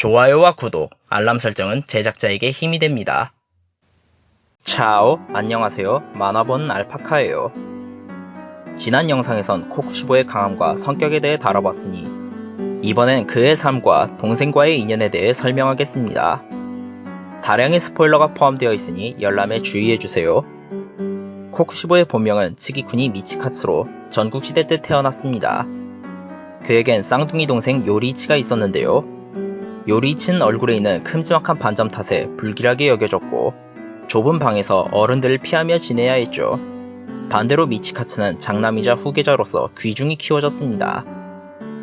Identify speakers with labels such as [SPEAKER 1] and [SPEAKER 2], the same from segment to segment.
[SPEAKER 1] 좋아요와 구독, 알람 설정은 제작자에게 힘이 됩니다. 차오, 안녕하세요. 만화본 알파카예요. 지난 영상에선 코쿠시보의 강함과 성격에 대해 다뤄봤으니 이번엔 그의 삶과 동생과의 인연에 대해 설명하겠습니다. 다량의 스포일러가 포함되어 있으니 열람에 주의해주세요. 코쿠시보의 본명은 츠기쿠니 미치카츠로 전국시대 때 태어났습니다. 그에겐 쌍둥이 동생 요리이치가 있었는데요. 요리이치는 얼굴에 있는 큼지막한 반점 탓에 불길하게 여겨졌고 좁은 방에서 어른들을 피하며 지내야 했죠. 반대로 미치카츠는 장남이자 후계자로서 귀중히 키워졌습니다.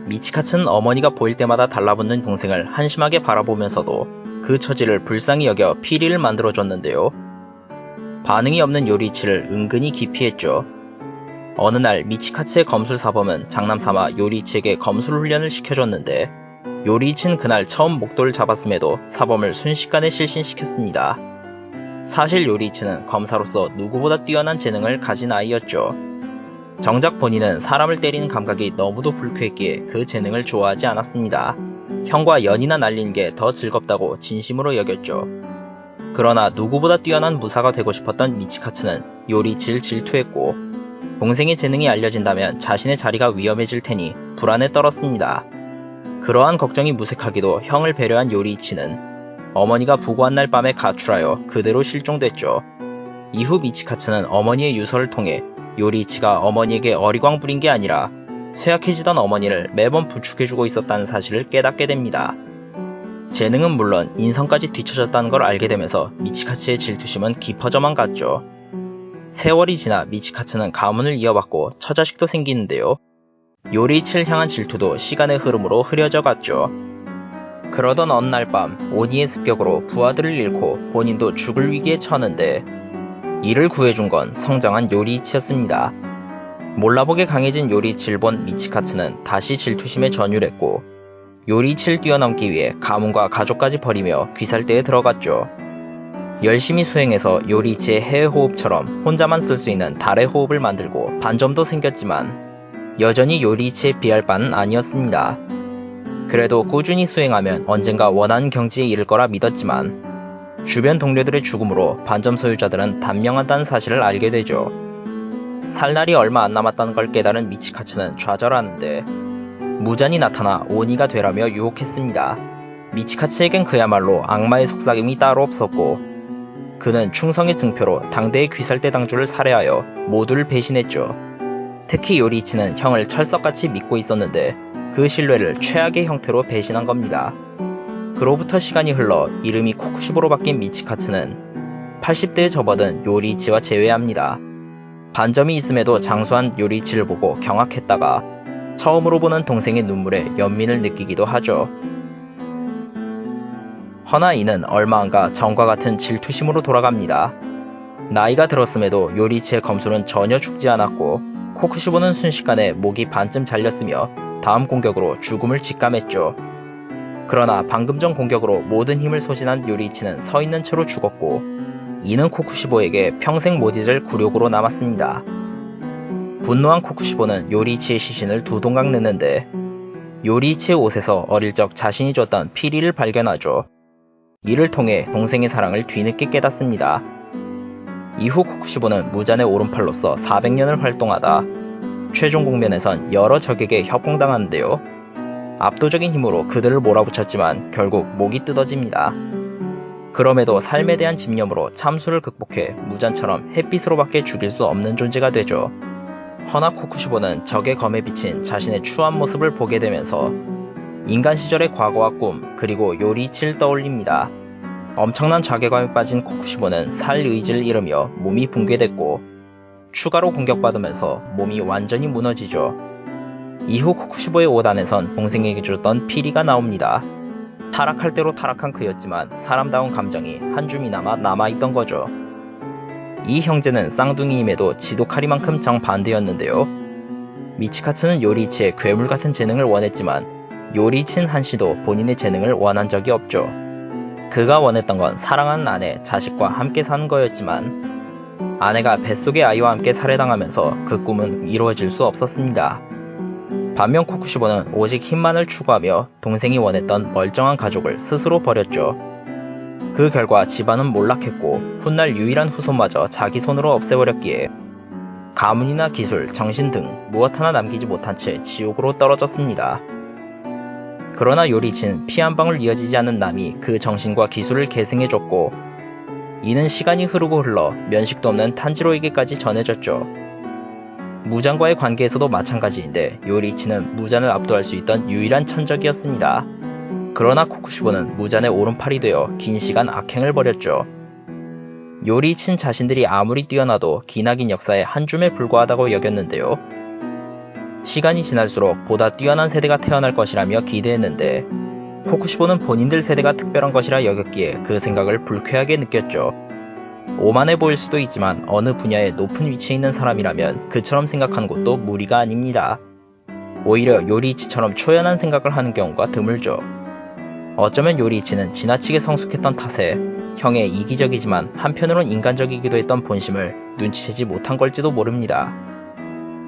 [SPEAKER 1] 미치카츠는 어머니가 보일 때마다 달라붙는 동생을 한심하게 바라보면서도 그 처지를 불쌍히 여겨 피리를 만들어줬는데요. 반응이 없는 요리이치를 은근히 기피했죠. 어느 날 미치카츠의 검술사범은 장남삼아 요리이치에게 검술 훈련을 시켜줬는데 요리이치는 그날 처음 목도를 잡았음에도 사범을 순식간에 실신시켰습니다. 사실 요리이치는 검사로서 누구보다 뛰어난 재능을 가진 아이였죠. 정작 본인은 사람을 때리는 감각이 너무도 불쾌했기에 그 재능을 좋아하지 않았습니다. 형과 연이나 날리는 게 더 즐겁다고 진심으로 여겼죠. 그러나 누구보다 뛰어난 무사가 되고 싶었던 미치카츠는 요리이치를 질투했고 동생의 재능이 알려진다면 자신의 자리가 위험해질 테니 불안에 떨었습니다. 그러한 걱정이 무색하게도 형을 배려한 요리이치는 어머니가 부고한 날 밤에 가출하여 그대로 실종됐죠. 이후 미치카츠는 어머니의 유서를 통해 요리이치가 어머니에게 어리광 부린 게 아니라 쇠약해지던 어머니를 매번 부축해주고 있었다는 사실을 깨닫게 됩니다. 재능은 물론 인성까지 뒤처졌다는 걸 알게 되면서 미치카츠의 질투심은 깊어져만 갔죠. 세월이 지나 미치카츠는 가문을 이어받고 처자식도 생기는데요. 요리이치를 향한 질투도 시간의 흐름으로 흐려져 갔죠. 그러던 어느 날 밤 오니의 습격으로 부하들을 잃고 본인도 죽을 위기에 처하는데 이를 구해준 건 성장한 요리이치였습니다. 몰라보게 강해진 요리이치를 본 미치카츠는 다시 질투심에 전율했고 요리이치를 뛰어넘기 위해 가문과 가족까지 버리며 귀살대에 들어갔죠. 열심히 수행해서 요리이치의 해외 호흡처럼 혼자만 쓸 수 있는 달의 호흡을 만들고 반점도 생겼지만 여전히 요리이치에 비할 바는 아니었습니다. 그래도 꾸준히 수행하면 언젠가 원하는 경지에 이를 거라 믿었지만 주변 동료들의 죽음으로 반점 소유자들은 단명한다는 사실을 알게 되죠. 살 날이 얼마 안 남았다는 걸 깨달은 미치카츠는 좌절하는데 무잔이 나타나 오니가 되라며 유혹했습니다. 미치카츠에겐 그야말로 악마의 속삭임이 따로 없었고 그는 충성의 증표로 당대의 귀살대 당주를 살해하여 모두를 배신했죠. 특히 요리이치는 형을 철석같이 믿고 있었는데 그 신뢰를 최악의 형태로 배신한 겁니다. 그로부터 시간이 흘러 이름이 코쿠시보로 바뀐 미치카츠는 80대에 접어든 요리이치와 재회합니다. 반점이 있음에도 장수한 요리이치를 보고 경악했다가 처음으로 보는 동생의 눈물에 연민을 느끼기도 하죠. 허나 이는 얼마 안가 전과 같은 질투심으로 돌아갑니다. 나이가 들었음에도 요리이치의 검술은 전혀 죽지 않았고 코쿠시보는 순식간에 목이 반쯤 잘렸으며 다음 공격으로 죽음을 직감했죠. 그러나 방금 전 공격으로 모든 힘을 소진한 요리이치는 서 있는 채로 죽었고 이는 코쿠시보에게 평생 못 잊을 굴욕으로 남았습니다. 분노한 코쿠시보는 요리이치의 시신을 두 동강 내는데 요리이치의 옷에서 어릴 적 자신이 줬던 피리를 발견하죠. 이를 통해 동생의 사랑을 뒤늦게 깨닫습니다. 이후 코쿠시보는 무잔의 오른팔로서 400년을 활동하다 최종 공면에선 여러 적에게 협공당하는데요. 압도적인 힘으로 그들을 몰아붙였지만 결국 목이 뜯어집니다. 그럼에도 삶에 대한 집념으로 참수를 극복해 무잔처럼 햇빛으로밖에 죽일 수 없는 존재가 되죠. 허나 코쿠시보는 적의 검에 비친 자신의 추한 모습을 보게 되면서 인간 시절의 과거와 꿈 그리고 요리이치를 떠올립니다. 엄청난 자괴감에 빠진 코쿠시보는 살 의지를 잃으며 몸이 붕괴됐고 추가로 공격받으면서 몸이 완전히 무너지죠. 이후 코쿠시보의 옷 안에선 동생에게 줬던 피리가 나옵니다. 타락할 대로 타락한 그였지만 사람다운 감정이 한 줌이나마 남아있던 거죠. 이 형제는 쌍둥이임에도 지독하리만큼 정반대였는데요. 미치카츠는 요리이치의 괴물같은 재능을 원했지만 요리이치는 한시도 본인의 재능을 원한 적이 없죠. 그가 원했던 건 사랑하는 아내, 자식과 함께 사는 거였지만 아내가 뱃속의 아이와 함께 살해당하면서 그 꿈은 이루어질 수 없었습니다. 반면 코쿠시보는 오직 힘만을 추구하며 동생이 원했던 멀쩡한 가족을 스스로 버렸죠. 그 결과 집안은 몰락했고 훗날 유일한 후손마저 자기 손으로 없애버렸기에 가문이나 기술, 정신 등 무엇 하나 남기지 못한 채 지옥으로 떨어졌습니다. 그러나 요리치는 피 한 방울 이어지지 않는 남이 그 정신과 기술을 계승해줬고 이는 시간이 흐르고 흘러 면식도 없는 탄지로에게까지 전해졌죠. 무잔과의 관계에서도 마찬가지인데 요리치는 무잔을 압도할 수 있던 유일한 천적이었습니다. 그러나 코쿠시보는 무잔의 오른팔이 되어 긴 시간 악행을 벌였죠. 요리친 자신들이 아무리 뛰어나도 기나긴 역사의 한 줌에 불과하다고 여겼는데요. 시간이 지날수록 보다 뛰어난 세대가 태어날 것이라며 기대했는데 코쿠시보는 본인들 세대가 특별한 것이라 여겼기에 그 생각을 불쾌하게 느꼈죠. 오만해 보일 수도 있지만 어느 분야에 높은 위치에 있는 사람이라면 그처럼 생각하는 것도 무리가 아닙니다. 오히려 요리이치처럼 초연한 생각을 하는 경우가 드물죠. 어쩌면 요리이치는 지나치게 성숙했던 탓에 형의 이기적이지만 한편으론 인간적이기도 했던 본심을 눈치채지 못한 걸지도 모릅니다.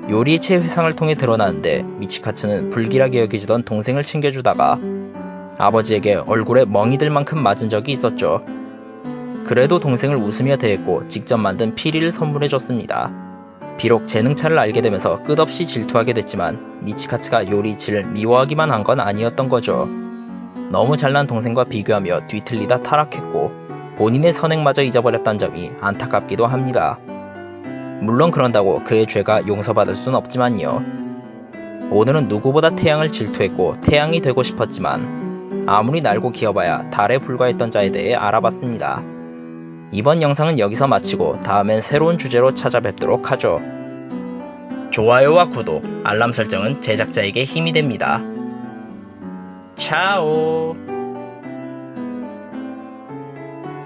[SPEAKER 1] 요리이치의 회상을 통해 드러나는데 미치카츠는 불길하게 여겨지던 동생을 챙겨주다가 아버지에게 얼굴에 멍이 들 만큼 맞은 적이 있었죠. 그래도 동생을 웃으며 대했고 직접 만든 피리를 선물해줬습니다. 비록 재능차를 알게 되면서 끝없이 질투하게 됐지만 미치카츠가 요리이치를 미워하기만 한 건 아니었던 거죠. 너무 잘난 동생과 비교하며 뒤틀리다 타락했고 본인의 선행마저 잊어버렸다는 점이 안타깝기도 합니다. 물론 그런다고 그의 죄가 용서받을 순 없지만요. 오늘은 누구보다 태양을 질투했고 태양이 되고 싶었지만 아무리 날고 기어봐야 달에 불과했던 자에 대해 알아봤습니다. 이번 영상은 여기서 마치고 다음엔 새로운 주제로 찾아뵙도록 하죠. 좋아요와 구독, 알람 설정은 제작자에게 힘이 됩니다. 차오.